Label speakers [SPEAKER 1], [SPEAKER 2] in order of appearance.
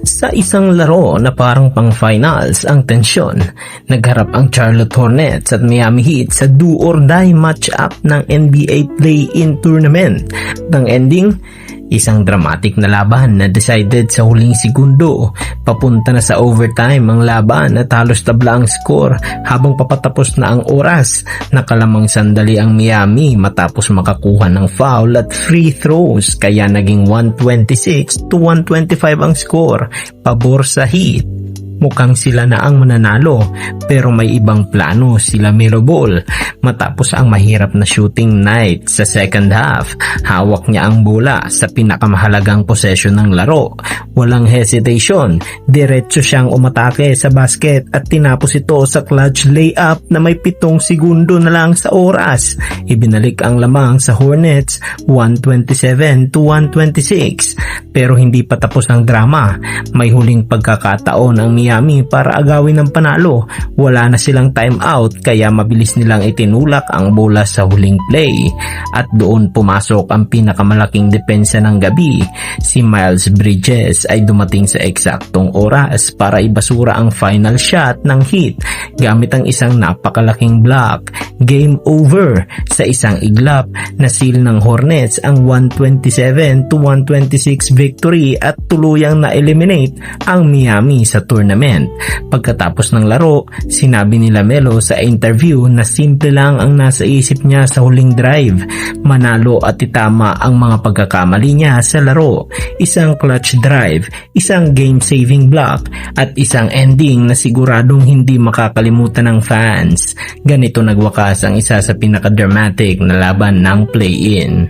[SPEAKER 1] Sa isang laro na parang pang-finals ang tensyon, nagharap ang Charlotte Hornets at Miami Heat sa do-or-die match-up ng NBA Play-In Tournament. Ang ending, isang dramatic na laban na decided sa huling segundo. Papunta na sa overtime ang laban at halos tabla ang score habang papatapos na ang oras. Nakalamang sandali ang Miami matapos makakuha ng foul at free throws kaya naging 126-125 ang score pabor sa Heat. Mukhang sila na ang mananalo pero may ibang plano sila Melo Ball. Matapos ang mahirap na shooting night sa second half, hawak niya ang bola sa pinakamahalagang possession ng laro. Walang hesitation, diretso siyang umatake sa basket at tinapos ito sa clutch layup na may 7 segundo na lang sa oras. Ibinalik ang lamang sa Hornets 127-126. Pero hindi pa tapos ang drama. May huling pagkakataon ang Miami para agawin ng panalo. Wala na silang timeout kaya mabilis nilang itinulak ang bola sa huling play. At doon pumasok ang pinakamalaking depensa ng gabi. Si Miles Bridges ay dumating sa eksaktong oras para ibasura ang final shot ng Heat gamit ang isang napakalaking block. Game over. Sa isang iglap, nasil ng Hornets ang 127-126 victory at tuluyang na-eliminate ang Miami sa tournament. Pagkatapos ng laro, sinabi ni Melo sa interview na simple lang ang nasa isip niya sa huling drive, manalo at itama ang mga pagkakamali niya sa laro. Isang clutch drive, isang game-saving block at isang ending na siguradong hindi makakalimutan ng fans. Ganito nagwakas ang isa sa pinaka-dramatic na laban ng play-in.